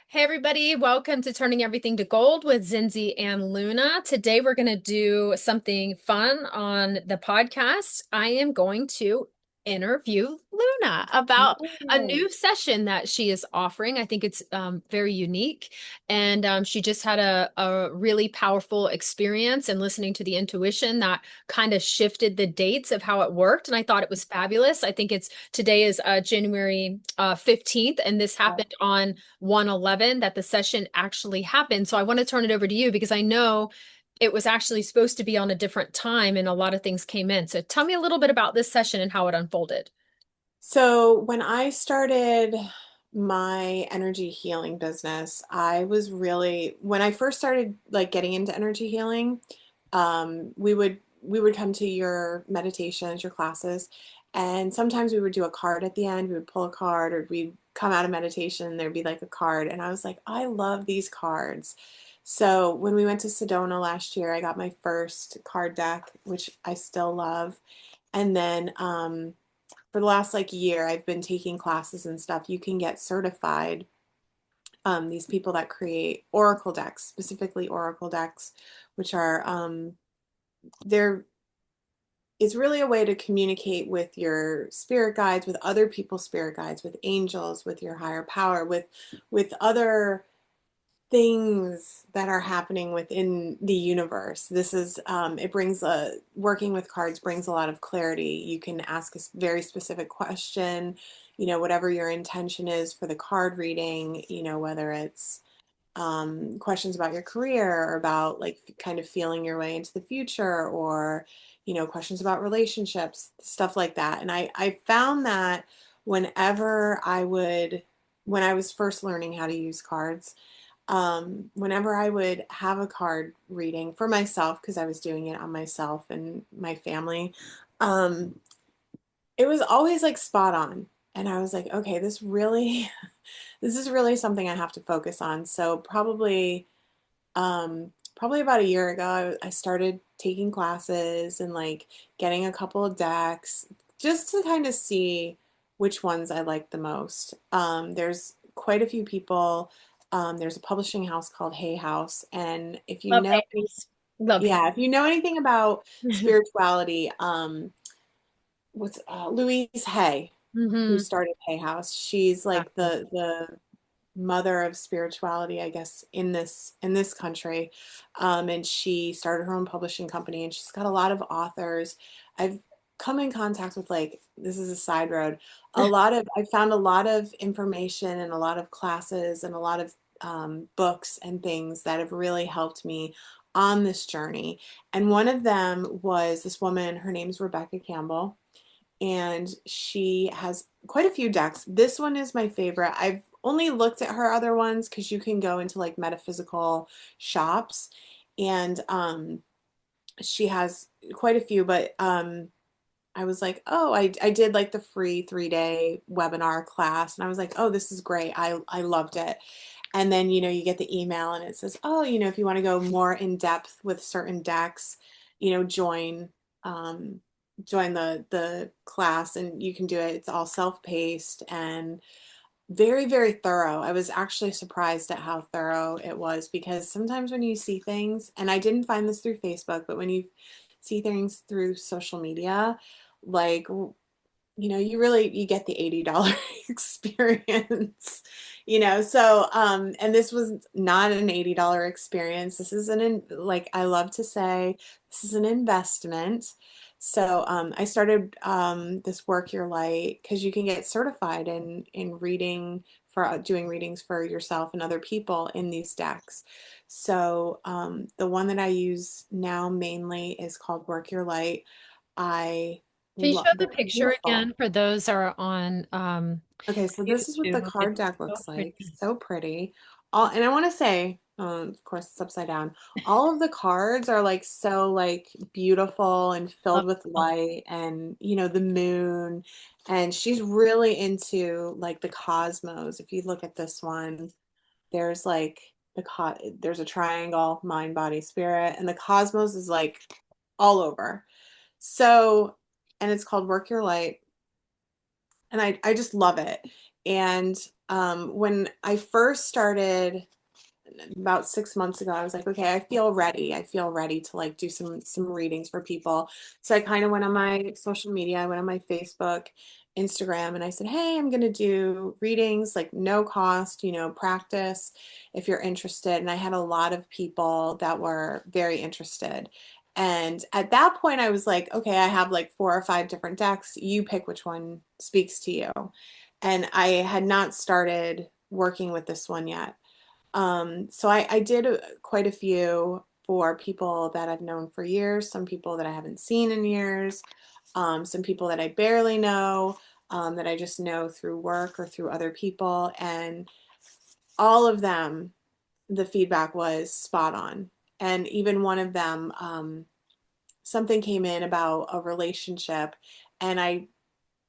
Hey everybody, welcome to Turning Everything to Gold with Zenzi and Luna. Today we're going to do something fun on the podcast. I am going to interview Luna about a Yay. new session that she is offering. I think it's very unique. And she just had a really powerful experience and listening to the intuition that kind of shifted the dates of how it worked. And I thought it was fabulous. I think it's today is January 15th, and this happened on 111 that the session actually happened. So I want to turn it over to you because I know it was actually supposed to be on a different time and a lot of things came in. So tell me a little bit about this session and how it unfolded. So when I started my energy healing business, I was really when I first started like getting into energy healing, we would come to your meditations, your classes, and sometimes we would do a card at the end. We would pull a card, or we'd come out of meditation, and there'd be like a card, and I was like, I love these cards. So when we went to Sedona last year, I got my first card deck, which I still love. And then for the last like year, I've been taking classes and stuff. You can get certified. These people that create oracle decks, specifically oracle decks, which are they're it's really a way to communicate with your spirit guides, with other people's spirit guides, with angels, with your higher power, with other things that are happening within the universe. This is it brings a working with cards brings a lot of clarity. You can ask a very specific question, whatever your intention is for the card reading, whether it's questions about your career or about like kind of feeling your way into the future, or questions about relationships, stuff like that. And I found that whenever I would when I was first learning how to use cards, whenever I would have a card reading for myself, because I was doing it on myself and my family, um, it was always like spot on. And I was like, okay, this really, this is really something I have to focus on. So probably about a year ago, I started taking classes and like getting a couple of decks just to kind of see which ones I like the most. There's quite a few people. There's a publishing house called Hay House, and if you Love know, Hayes. Love Hayes. yeah, if you know anything about spirituality, what's Louise Hay, who Hmm. started Hay House? She's like Exactly. the mother of spirituality, I guess, in this country. And she started her own publishing company, and she's got a lot of authors. I've come in contact with, like, this is a side road, I found a lot of information and a lot of classes and a lot of books and things that have really helped me on this journey. And one of them was this woman, her name's Rebecca Campbell, and she has quite a few decks. This one is my favorite. I've only looked at her other ones because you can go into like metaphysical shops, and she has quite a few, but I was like, oh, I did like the free 3-day webinar class, and I was like, oh, this is great. I loved it. And then, you get the email and it says, oh, if you want to go more in depth with certain decks, join um, join the class, and you can do it. It's all self-paced and very, very thorough. I was actually surprised at how thorough it was, because sometimes when you see things, and I didn't find this through Facebook, but when you see things through social media, like, you get the $80 experience, so and this was not an $80 experience. This is like I love to say, this is an investment. So I started this Work Your Light, because you can get certified in reading, for doing readings for yourself and other people in these decks. So the one that I use now mainly is called Work Your Light. I Can you show the They're picture beautiful. again for those that are on Okay, so this is what the YouTube? It's card deck so looks like. pretty. So pretty. And I want to say, of course, it's upside down. All of the cards are like so like beautiful and Love filled with the color. light, and the moon. And she's really into like the cosmos. If you look at this one, there's like there's a triangle, mind, body, spirit, and the cosmos is like all over. So, and it's called Work Your Light, and I just love it. And When I first started about 6 months ago, I was like, okay, I feel ready. I feel ready to like do some readings for people. So I kind of went on my social media, I went on my Facebook, Instagram, and I said, hey, I'm gonna do readings, like no cost, practice if you're interested. And I had a lot of people that were very interested. And at that point, I was like, okay, I have like 4 or 5 different decks. You pick which one speaks to you. And I had not started working with this one yet. So I did quite a few for people that I've known for years, some people that I haven't seen in years, some people that I barely know, that I just know through work or through other people. And all of them, the feedback was spot on. And even one of them, something came in about a relationship, and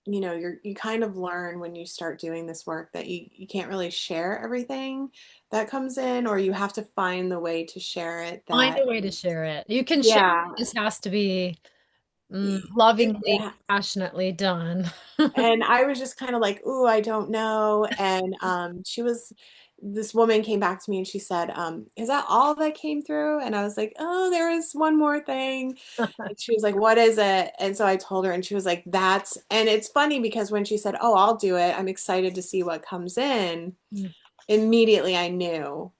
you kind of learn when you start doing this work that you can't really share everything that comes in, or you have to find the way to share it Find that, a way to share it. You can share yeah, it. This has to be lovingly, it, passionately done. and I was just kind of like, ooh, I don't know. And this woman came back to me and she said, is that all that came through? And I was like, oh, there is one more thing. And she was like, what is it? And so I told her, and she was like, and it's funny because when she said, oh, I'll do it, I'm excited to see what comes in, immediately I knew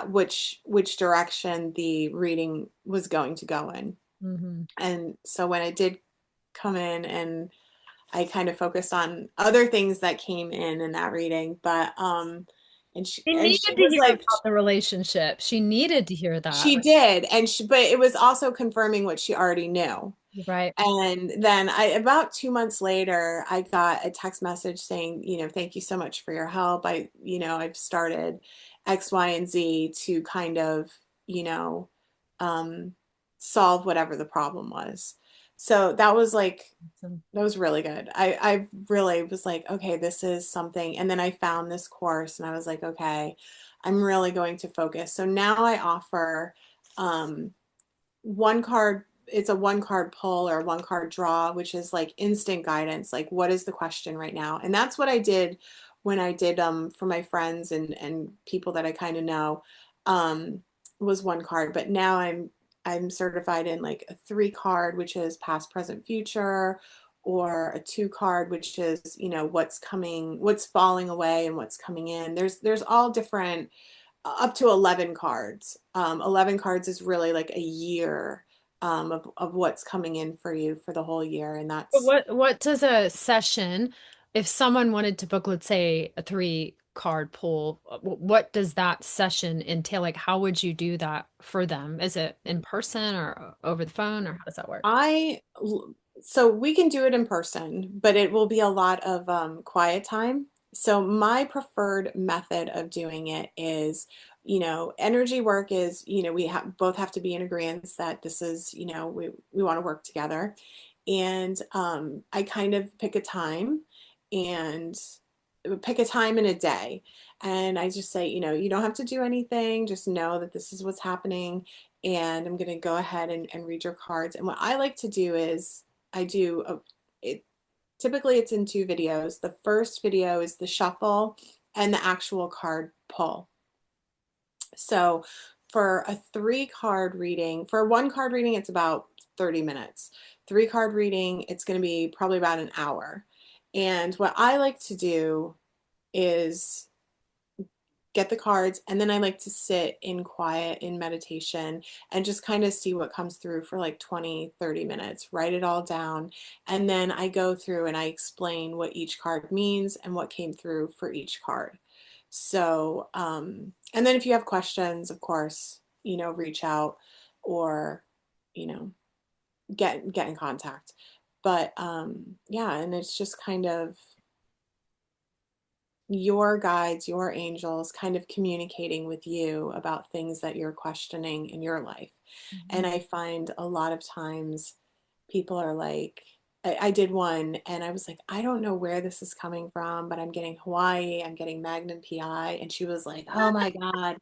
which direction the reading was going to go in. Mm-hmm. And so when I did come in, and I kind of focused on other things that came in that reading, but and she She and she needed to was hear like, about the relationship. She needed to hear that. she did, but it was also confirming what she already knew. Right. And then about 2 months later, I got a text message saying, thank you so much for your help. I've started X, Y, and Z to kind of, you know, um, solve whatever the problem was. So that was really good. I really was like, okay, this is something. And then I found this course and I was like, okay, I'm really going to focus. So now I offer, um, one card, it's a one card pull or one card draw, which is like instant guidance, like what is the question right now? And that's what I did when I did for my friends and people that I kind of know, um was one card. But now I'm certified in like a 3 card, which is past, present, future, or a 2 card, which is, what's coming, what's falling away and what's coming in. There's all different, up to 11 cards. 11 cards is really like a year, of what's coming in for you for the whole year. And But that's, what does a session, if someone wanted to book, let's say, a 3 card pull, what does that session entail? Like, how would you do that for them? Is it in person or over the phone, or how does that work? I, so we can do it in person, but it will be a lot of quiet time. So my preferred method of doing it is, energy work is, both have to be in agreement that this is, we want to work together. And I kind of and pick a time in a day. And I just say, you don't have to do anything, just know that this is what's happening. And I'm going to go ahead and read your cards. And what I like to do is I do it. Typically, it's in 2 videos. The first video is the shuffle and the actual card pull. So for a 3 card reading, for a 1 card reading, it's about 30 minutes. 3 card reading, it's going to be probably about an hour. And what I like to do is get the cards, and then I like to sit in quiet in meditation and just kind of see what comes through for like 20, 30 minutes, write it all down, and then I go through and I explain what each card means and what came through for each card. So and then if you have questions, of course, reach out, or you know get in contact. But yeah, and it's just kind of your guides, your angels kind of communicating with you about things that you're questioning in your life. And Mhm. I find a lot of times people are like, I did one and I was like, I don't know where this is coming from, but I'm getting Hawaii, I'm getting Magnum PI. And she was like, oh my God,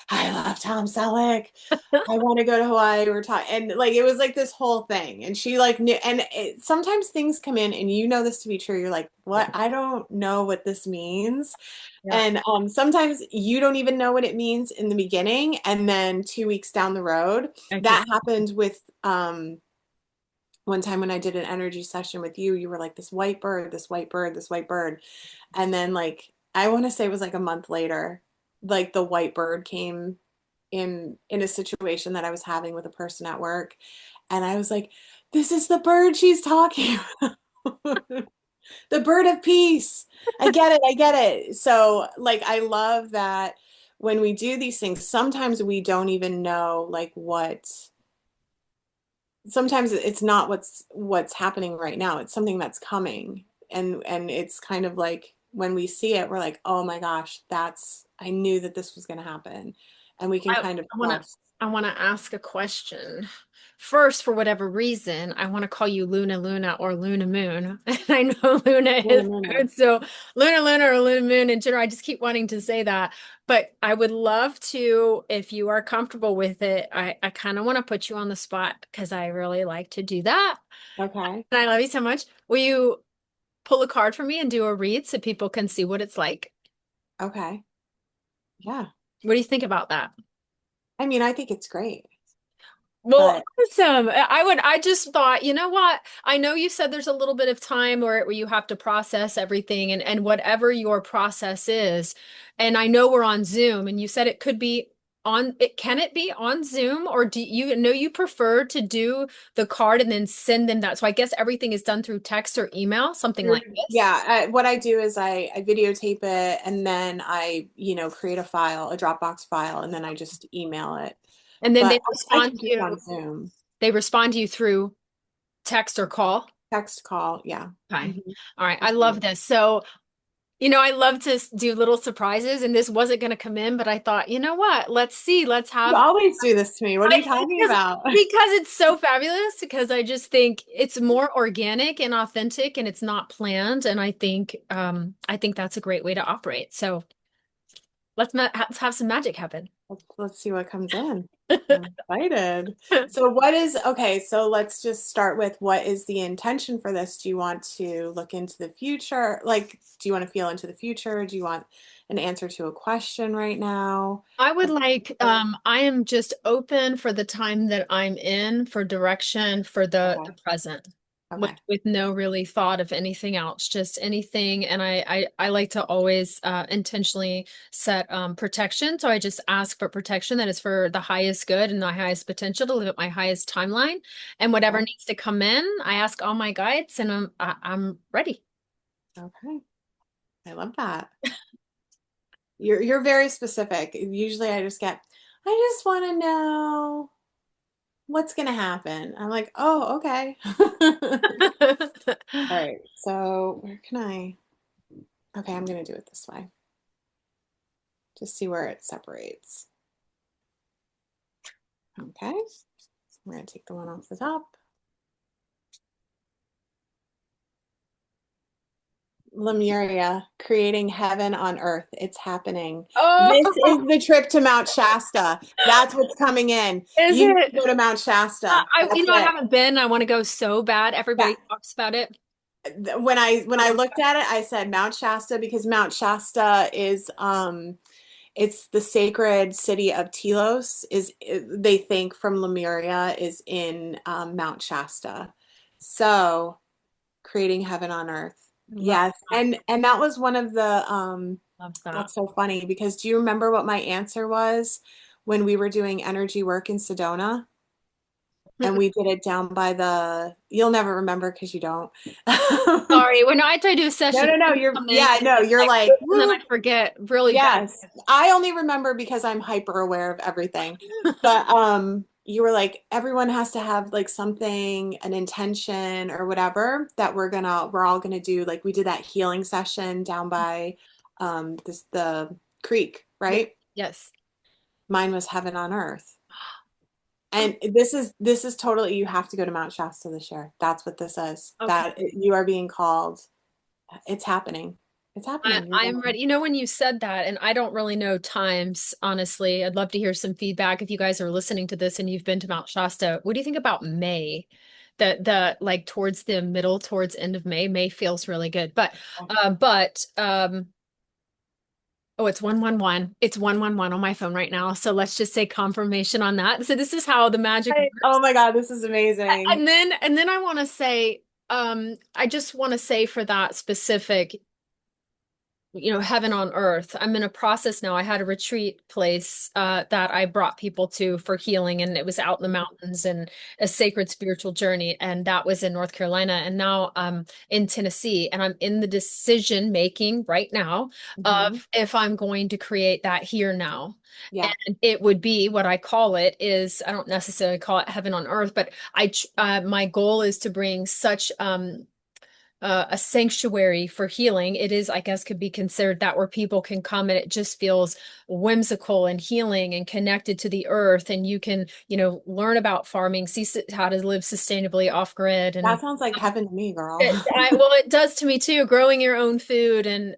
I love Tom Selleck. I want to go to Hawaii. We're talking, and like it was like this whole thing. And she like knew, and sometimes things come in, and you know this to be true. You're like, what? I don't know what this means. Yeah, And sometimes you don't even know what it means in the beginning, and then 2 weeks down the road, I can. that happened with one time when I did an energy session with you. You were like this white bird, this white bird, this white bird, and then like I want to say it was like a month later, like the white bird came in a situation that I was having with a person at work, and I was like, this is the bird she's talking about. The bird of peace. I get it. I get it. So like I love that when we do these things, sometimes we don't even know like what, sometimes it's not what's happening right now. It's something that's coming. And it's kind of like when we see it, we're like, oh my gosh, that's, I knew that this was going to happen. And we can I, kind of I want to trust. I want to ask a question. First, for whatever reason, I want to call you Luna Luna or Luna Moon. And I know Luna No, is no, no. good, so Luna Luna or Luna Moon in general, I just keep wanting to say that. But I would love to, if you are comfortable with it, I kind of want to put you on the spot because I really like to do that. Okay. And I love you so much. Will you pull a card for me and do a read so people can see what it's like? Okay. Yeah. What do you think about that? I mean, I think it's great, Well, but awesome. I just thought, you know what? I know you said there's a little bit of time where you have to process everything and whatever your process is. And I know we're on Zoom and you said it could be on it. Can it be on Zoom or do you know you prefer to do the card and then send them that? So I guess everything is done through text or email, something like this. yeah, what I do is I videotape it and then I, create a file, a Dropbox file, and then I just email it. And then But they I respond can to do it you. on Zoom. They respond to you through text or call. Text, call, yeah. Okay. Mhm. All right. I love this. So I love to do little surprises, and this wasn't going to come in, but I thought, you know what? Let's see. Let's You have always do this to me. What are I you talking because about? because it's so fabulous. Because I just think it's more organic and authentic, and it's not planned. And I think that's a great way to operate. So let's have some magic happen. Let's see what comes in. I'm excited. Okay, so let's just start with what is the intention for this? Do you want to look into the future? Like, do you want to feel into the future? Do you want an answer to a question right now? I would A- like, I am just open for the time that I'm in for direction for the Okay, present okay, with no really thought of anything else, just anything. And I like to always intentionally set protection. So I just ask for protection that is for the highest good and the highest potential to live at my highest timeline. And whatever okay, needs to come in, I ask all my guides and I'm ready. okay. I love that. You're very specific. Usually I just want to know what's gonna happen. I'm like, oh, okay. All right, so where can I? Okay, I'm gonna do it this way. Just see where it separates. Okay, we're gonna take the one off the top. Lemuria, creating heaven on earth. It's happening. This Oh, is the trip to Mount Shasta. That's what's coming in. is You need it? to go to Mount Shasta. That's I it. haven't been. I want to go so bad. Yeah. Everybody talks about it. When I looked at it, I said Mount Shasta because Mount Shasta is it's the sacred city of Telos is they think from Lemuria is in Mount Shasta. So creating heaven on earth. Love Yes. that. And that was one of the Love that. that's so funny because do you remember what my answer was when we were doing energy work in Sedona? And Mm-mm. we did it down by the, you'll never remember because you don't. Sorry, when I try to do a No, session, no, no. things come in, Yeah, no, you're like, like, and then whoop. I forget really bad. Yes. I only remember because I'm hyper aware of everything. But you were like, everyone has to have like something, an intention or whatever that we're all gonna do. Like we did that healing session down by the creek, Yes. right? Yes. Mine was heaven on earth. And this is totally, you have to go to Mount Shasta this year. That's what this is. Okay. That you are being called. It's happening. It's happening. You're I'm going. ready. You know, when you said that, and I don't really know times, honestly, I'd love to hear some feedback if you guys are listening to this and you've been to Mount Shasta. What do you think about May? The like towards the middle, towards end of May. May feels really good. But oh, it's 111. It's 111 on my phone right now. So let's just say confirmation on that. So this is how the magic Oh works. my God, this is amazing. And then I want to say, I just want to say for that specific, heaven on earth. I'm in a process now. I had a retreat place that I brought people to for healing, and it was out in the mountains and a sacred spiritual journey. And that was in North Carolina. And now I'm in Tennessee, and I'm in the decision making right now Hmm. of if I'm going to create that here now. Yeah. And it would be what I call it is, I don't necessarily call it heaven on earth, but my goal is to bring such a sanctuary for healing. It is, I guess, could be considered that where people can come and it just feels whimsical and healing and connected to the earth. And you can, learn about farming, see how to live sustainably off grid. And That sounds like heaven to me, girl. well, it does to me too, growing your own food and,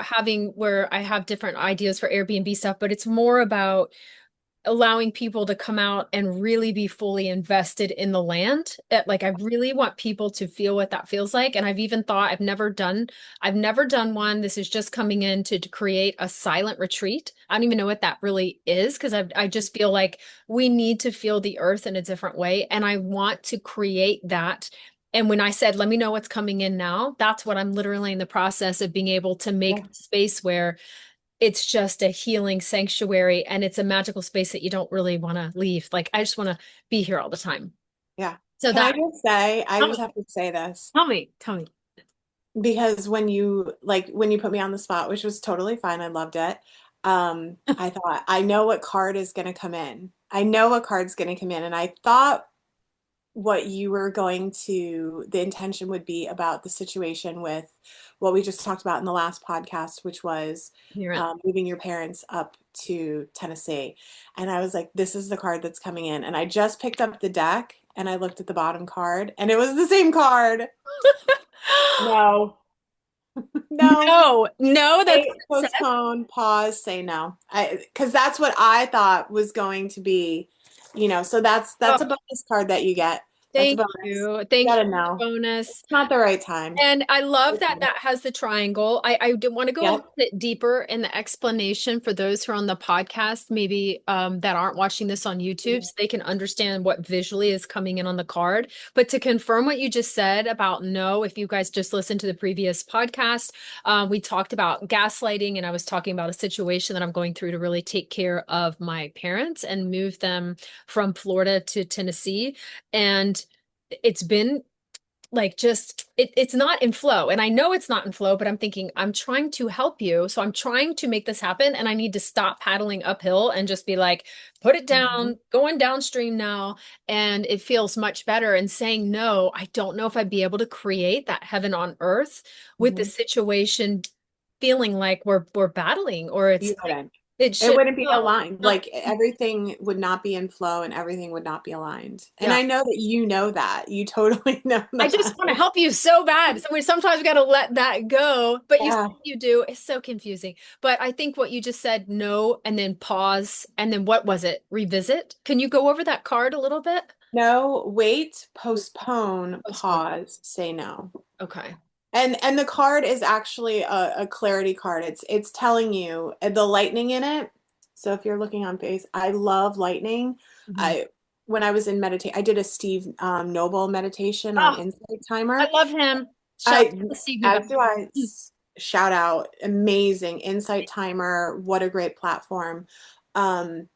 having where I have different ideas for Airbnb stuff, but it's more about allowing people to come out and really be fully invested in the land. Like I really want people to feel what that feels like. And I've even thought I've never done one. This is just coming in to create a silent retreat. I don't even know what that really is because I just feel like we need to feel the earth in a different way. And I want to create that. And when I said, let me know what's coming in now, that's what I'm literally in the process of being able to Yeah. make the space where it's just a healing sanctuary and it's a magical space that you don't really want to leave. Like I just want to be here all the time. Yeah. So Can I that just say, I tell just me, have to say this tell me. because when you put me on the spot, which was totally fine, I loved it. I thought, I know what card is going to come in. I know what card's going to come in. And I thought what you were going to, the intention would be about the situation with what we just talked about in the last podcast, which was Hear it. moving your parents up to Tennessee. And I was like, this is the card that's coming in. And I just picked up the deck and I looked at the bottom card and it was the same card. No, no. No, no, that's Wait, what it says. postpone, pause, say no. Because that's what I thought was going to be, so that's a Oh, bonus card that you get. That's a thank bonus. you. You Thank you gotta for the know. bonus. It's not the right time. And I love that that has the triangle. I do want to go a Yep. little bit deeper in the explanation for those who are on the podcast, maybe that aren't watching this on YouTube, so they can understand what visually is coming in on the card. But to confirm what you just said about no, if you guys just listened to the previous podcast, we talked about gaslighting, and I was talking about a situation that I'm going through to really take care of my parents and move them from Florida to Tennessee. And it's been like just it's not in flow, and I know it's not in flow, but I'm thinking I'm trying to help you, so I'm trying to make this happen, and I need to stop paddling uphill and just be like, put it Mhm. down, going downstream now. And it feels much better. And saying no, I don't know if I'd be able to create that heaven on earth with the Mhm. situation feeling like we're battling, or it's You like wouldn't. it It should wouldn't be no aligned. not Like everything would not be in flow and everything would not be aligned. And yeah. I know that you know that. You totally know I just that. want to help you so bad. So we sometimes got to let that go. But you say Yeah. you do. It's so confusing. But I think what you just said, no, and then pause, and then what was it? Revisit. Can you go over that card a little bit? No, wait, postpone, Postpone. pause, say no. Okay. And the card is actually a clarity card. It's telling you the lightning in it. So if you're looking on face, I love lightning. Mhm. I when I was in meditate, I did a Steve Noble meditation on Oh, Insight I Timer. love him. Shout I out to Steve as do I. Novell. Shout out, amazing Insight Timer. What a great platform. Um,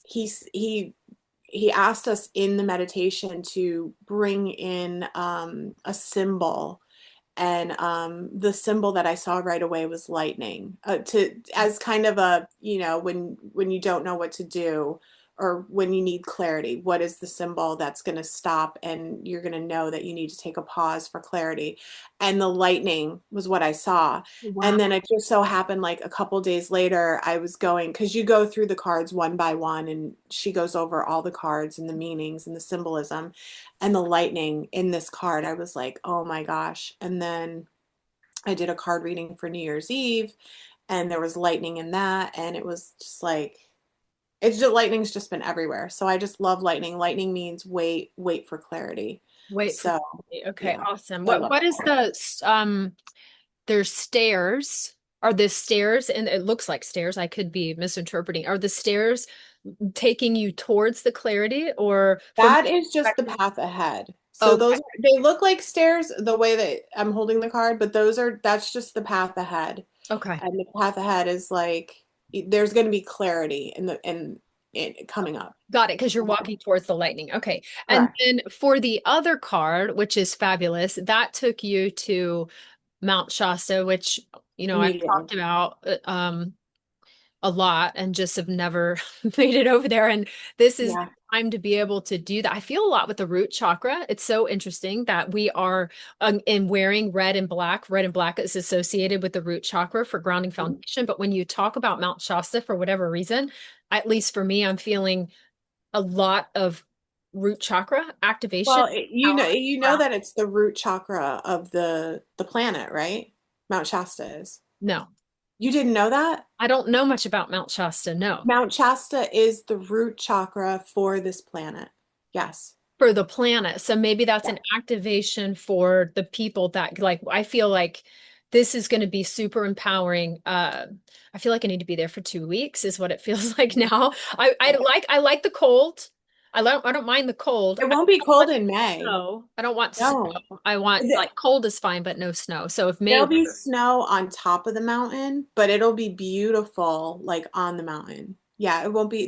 he asked us in the meditation to bring in a symbol, and the symbol that I saw right away was lightning. To as kind of a when you don't know what to do, or when you need clarity, what is the symbol that's going to stop and you're going to know that you need to take a pause for clarity? And the lightning was what I saw. Wow. And then it just so happened like a couple days later, I was going, because you go through the cards one by one, and she goes over all the cards and the meanings and the symbolism, and the lightning in this card. I was like, oh my gosh. And then I did a card reading for New Year's Eve, and there was lightning in that. And it was just like, it's just lightning's just been everywhere. So I just love lightning. Lightning means wait, wait for clarity. Wait for So okay, yeah, awesome. I love What that is card. the there's stairs. Are the stairs, and it looks like stairs, I could be misinterpreting. Are the stairs taking you towards the clarity or from That is just the path ahead. So okay, those they look like stairs the way that I'm holding the card, but that's just the path ahead. okay. And the path ahead is like there's going to be clarity in it coming up. Got it, because you're walking towards the lightning. Okay. And Correct. then for the other card, which is fabulous, that took you to Mount Shasta, which, I've Immediately. talked about a lot and just have never made it over there. And this is the Yeah. time to be able to do that. I feel a lot with the root chakra. It's so interesting that we are in wearing red and black. Red and black is associated with the root chakra for grounding Mhm. foundation. But when you talk about Mount Shasta, for whatever reason, at least for me, I'm feeling a lot of root chakra activation. Well, you know that it's the root chakra of the planet, right? Mount Shasta is. No, You didn't know that? I don't know much about Mount Shasta. No. Mount Shasta is the root chakra for this planet. Yes. For the planet. So maybe that's Yeah. an activation for the people that like I feel like this is going to be super empowering. I feel like I need to be there for 2 weeks is what it feels like now. I like the cold. I don't mind the cold. It I won't be don't want cold in May. snow. I don't want snow. No. I want Th- like cold is fine, but no snow. So if May There'll be were snow on top of the mountain, but it'll be beautiful like on the mountain. Yeah, there won't be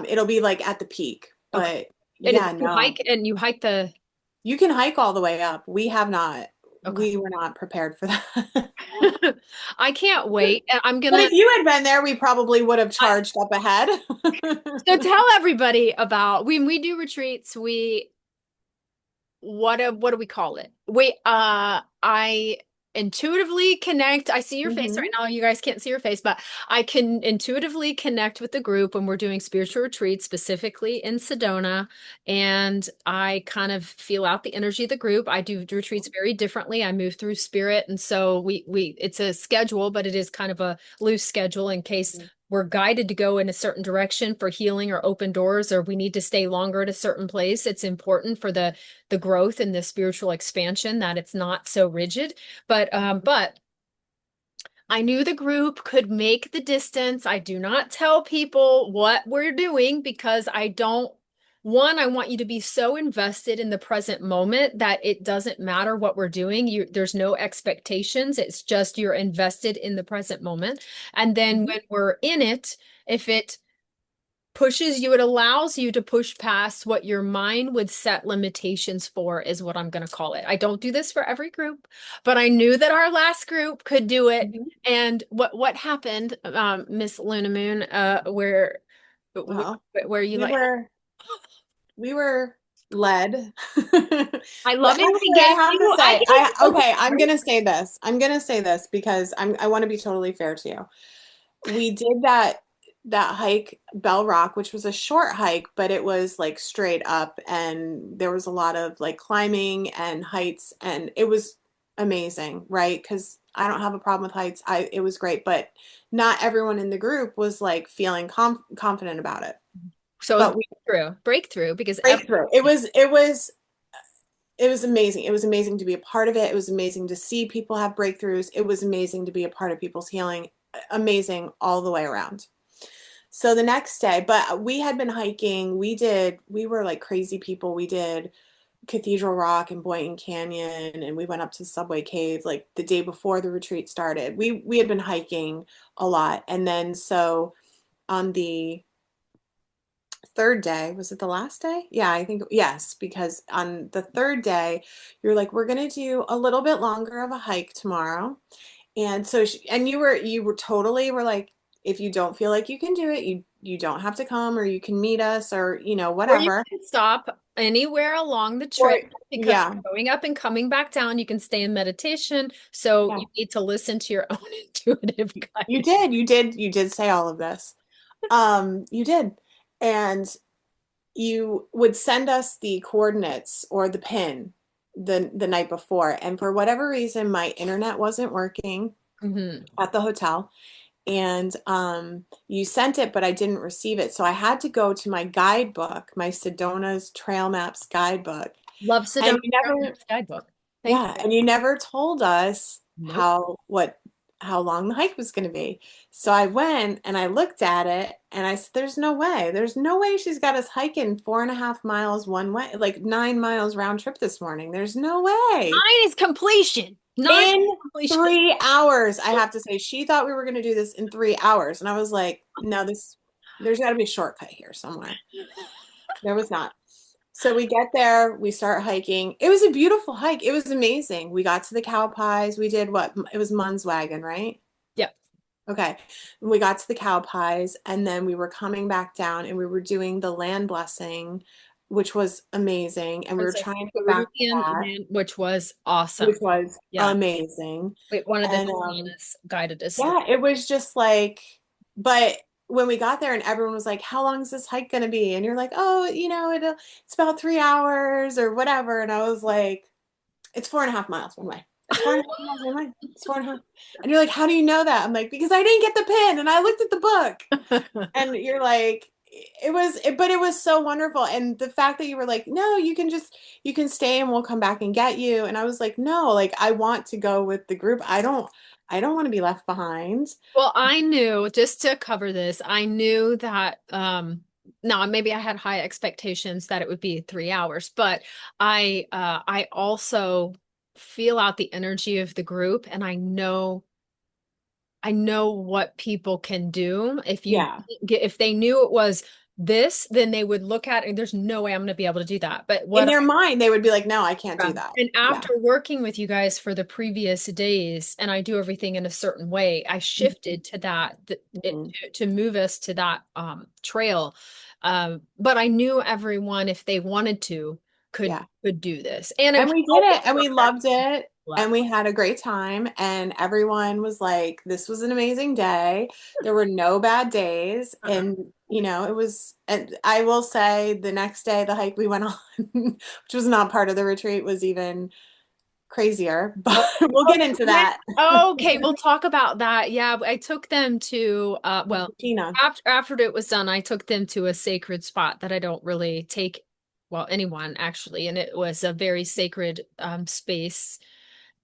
it'll be like at the peak, okay. but And yeah, no. you hike the You can hike all the way up. okay. We were not prepared for that. I can't wait. And I'm But gonna if you had been there, we probably would have I, charged up ahead. so tell everybody about when we do retreats, we what do we call it? I intuitively connect. I see your face right Hmm. now. You guys can't see your face, but I can intuitively connect with the group when we're doing spiritual retreats, specifically in Sedona, and I kind of feel out the energy of the group. I do retreats very differently. I move through spirit, and so we it's a schedule, but it is kind of a loose schedule in case we're guided to go in a certain direction for healing or open doors, or we need to stay longer at a certain place. It's important for the growth and the spiritual expansion that it's not so rigid. But I knew the group could make the distance. I do not tell people what we're doing because I don't. One, I want you to be so invested in the present moment that it doesn't matter what we're doing. There's no expectations. It's just you're invested in the present moment. And then Hmm. when we're in it, if it pushes you, it allows you to push past what your mind would set limitations for, is what I'm going to call it. I don't do this for every group, but I knew that our last group could do it. Hmm. And what happened, Miss Luna Moon, Well, where you we like, were we were led. I But love it when actually, I have to I say, gave you okay, I'm a gonna say this. I'm gonna say this because I want to be totally fair to you. We did that hike, Bell Rock, which was a short hike, but it was like straight up, and there was a lot of like climbing and heights, and it was amazing, right? Because I don't have a problem with heights. It was great, but not everyone in the group was like feeling confident about it. so it was But we breakthrough because breakthrough. It was amazing. It was amazing to be a part of it. It was amazing to see people have breakthroughs. It was amazing to be a part of people's healing. Amazing all the way around. So the next day, but we had been hiking. We were like crazy people. We did Cathedral Rock and Boynton Canyon, and we went up to Subway Cave like the day before the retreat started. We had been hiking a lot. And then so on the third day, was it the last day? Yeah, I think yes, because on the third day, you're like, we're gonna do a little bit longer of a hike tomorrow. And so and you were totally were like, if you don't feel like you can do it, you don't have to come, or you can meet us, or Or you whatever. can stop anywhere along the trail Or because yeah, going up and coming back down, you can stay in meditation. So yeah. you need to listen to your own intuitive You guidance. did, you did say all of this. You did. And you would send us the coordinates or the pin the night before. And for whatever reason, my internet wasn't working Hmm. at the hotel. And you sent it, but I didn't receive it. So I had to go to my guidebook, my Sedona's Trail Maps guidebook. Love And Sedona you never, Maps Guidebook. Thank yeah, you. and you never told us Nope. how long the hike was going to be. So I went and I looked at it and I said, "There's no way. There's no way she's got us hiking 4.5 miles one way, like 9 miles round trip this morning. There's no way." Nine is completion. Nine In is completion. 3 hours, I have to say, she thought we were going to do this in 3 hours, and I was like, "No, there's got to be a shortcut here somewhere." There was not. So we get there, we start hiking. It was a beautiful hike. It was amazing. We got to the cow pies. We did what? It was Munswagon, right? Yep. Okay. We got to the cow pies, and then we were coming back down and we were doing the land blessing, which was amazing. And we were It's a trying to get back to Peruvian that, land, which was awesome. which was Yeah. amazing. Wait, one of the And Tijuanas guided us through. yeah, it was just like, but when we got there and everyone was like, "How long is this hike going to be?" And you're like, "Oh, it's about 3 hours or whatever." And I was like, "It's 4.5 miles one way. It's 4.5 miles one way. It's 4.5." And you're like, "How do you know that?" I'm like, "Because I didn't get the pin and I looked at the book." And you're like, but it was so wonderful. And the fact that you were like, "No, you can stay and we'll come back and get you." And I was like, "No, like I want to go with the group. I don't want to be left behind." Well, I knew, just to cover this, I knew that now maybe I had high expectations that it would be 3 hours, but I also feel out the energy of the group, and I know what people can do. Yeah. If they knew it was this, then they would look at it and there's no way I'm going to be able to do that. But In what their mind, they would be like, "No, I can't do that." and Yeah. after working with you guys for the previous days, and I do everything in a certain way, I shifted to that, Mhm. to move us to that trail. But I knew everyone, if they wanted to, could Yeah. could do this, and And it we did all it was and we perfect. loved it and Left. we had a great time and everyone was like, "This was an amazing day." There were no bad days, Uh-uh. and it was, and I will say the next day the hike we went on, which was not part of the retreat, was even crazier, but Oh, we'll oh, get into that. okay, we'll talk about that. Yeah, I took them to well, Gina. after it was done, I took them to a sacred spot that I don't really take, well, anyone actually, and it was a very sacred space,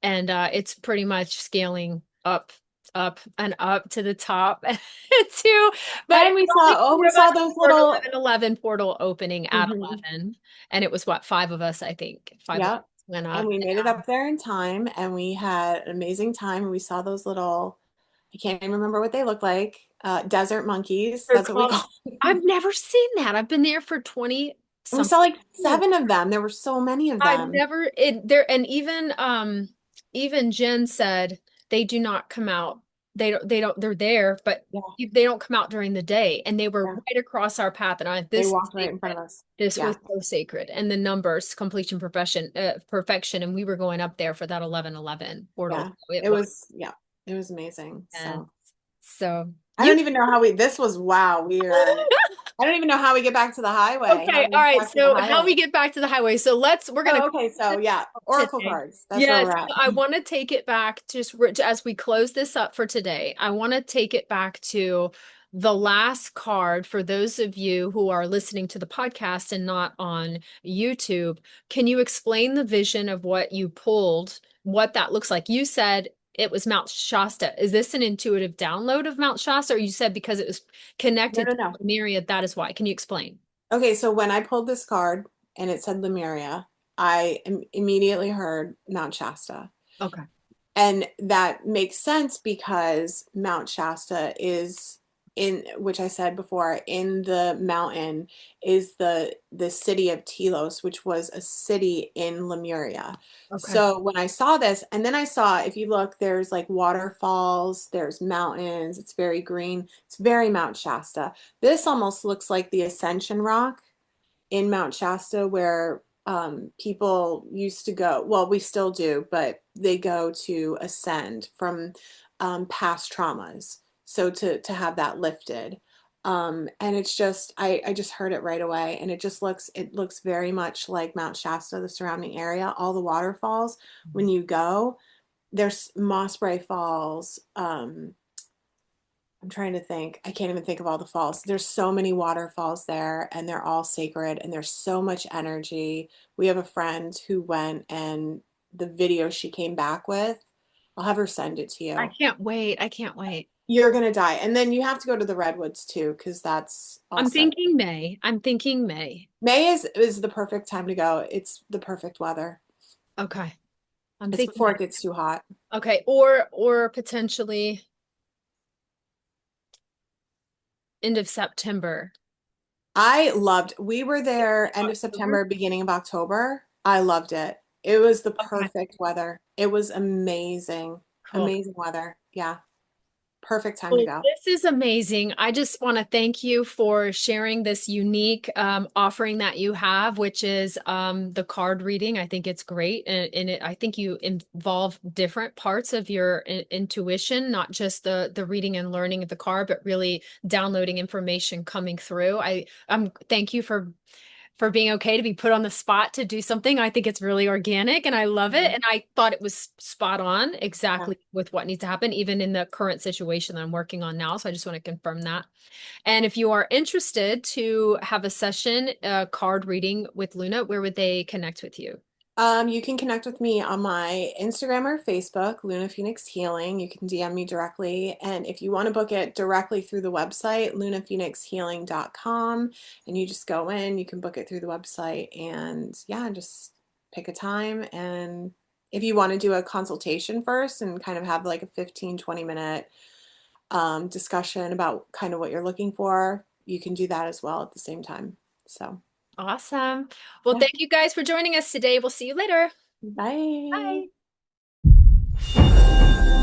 and it's pretty much scaling up, up and up to the top to, but And it's we only saw, oh, four we of us saw those for an little, 11 portal opening at mhm, 11, and it was what, five of us, I think, five of us yeah. went And up. we made it up there in time and we had an amazing time. And we saw those little, I can't even remember what they look like. Desert monkeys. They're That's what we called, call I've never seen that. I've been there for 20 them. We something saw like years. 7 of them. There were so many of I've them. never it there, and even Jen said they do not come out. They don't they're there, but Yeah, they don't come out during the day. And they were yeah. right across our path. And They this is walked right in front sacred. of us. This was Yeah. so sacred. And the numbers, completion, perfection. And we were going up there for that 1111 portal. Yeah. So it It was. was, yeah, it was amazing. And So so I you don't even know how this was, wow, weird. I don't even know how we get back to the highway, how Okay, we all get right. back to the So how we highway. get back to the highway? So we're gonna Oh, okay. So yeah, Oracle today. cards. That's where Yes, we're at. I want to take it back just as we close this up for today. I want to take it back to the last card for those of you who are listening to the podcast and not on YouTube. Can you explain the vision of what you pulled, what that looks like? You said it was Mount Shasta. Is this an intuitive download of Mount Shasta, or you said because it was No, connected no, to no. Myriad, that is why? Can you explain? Okay, so when I pulled this card and it said Lemuria, I immediately heard Mount Shasta. Okay. And that makes sense because Mount Shasta is in which I said before, in the mountain is the city of Telos, which was a city in Lemuria. Okay. So when I saw this, and then I saw, if you look, there's like waterfalls, there's mountains, it's very green, it's very Mount Shasta. This almost looks like the Ascension Rock in Mount Shasta where people used to go. Well, we still do, but they go to ascend from past traumas. So to have that lifted. And it's just I just heard it right away, and it looks very much like Mount Shasta, the surrounding area, all the waterfalls. When you go, there's Mossbury Falls. I'm trying to think. I can't even think of all the falls. There's so many waterfalls there, and they're all sacred, and there's so much energy. We have a friend who went, and the video she came back with, I'll have her send it to I you. can't wait. I can't wait. You're gonna die. And then you have to go to the Redwoods too, because that's I'm also thinking May. I'm thinking May. May is the perfect time to go. It's the perfect weather. Okay. I'm It's thinking before May. it gets too hot. Okay. Or potentially end of September. We were there end of October. September, beginning of October. I loved it. It was the Okay. perfect weather. It was amazing. Cool. Amazing weather. Yeah. Perfect time to Well, go. this is amazing. I just want to thank you for sharing this unique offering that you have, which is the card reading. I think it's great. I think you involve different parts of your intuition, not just the reading and learning of the card, but really downloading information coming through. Thank you for being okay to be put on the spot to do something. I think it's really organic and I love it. Mhm. And I thought it was spot on Yeah. exactly with what needs to happen, even in the current situation that I'm working on now. So I just want to confirm that. And if you are interested to have a session, card reading with Luna, where would they connect with you? You can connect with me on my Instagram or Facebook, Luna Phoenix Healing. You can DM me directly. And if you want to book it directly through the website, lunaphoenixhealing.com, and you just go in, you can book it through the website and yeah, just pick a time. And if you want to do a consultation first and kind of have like a 15-20 minute discussion about kind of what you're looking for, you can do that as well at the same time. So, Awesome. Well, yeah. thank you guys for joining us today. We'll see you later. Bye. Bye.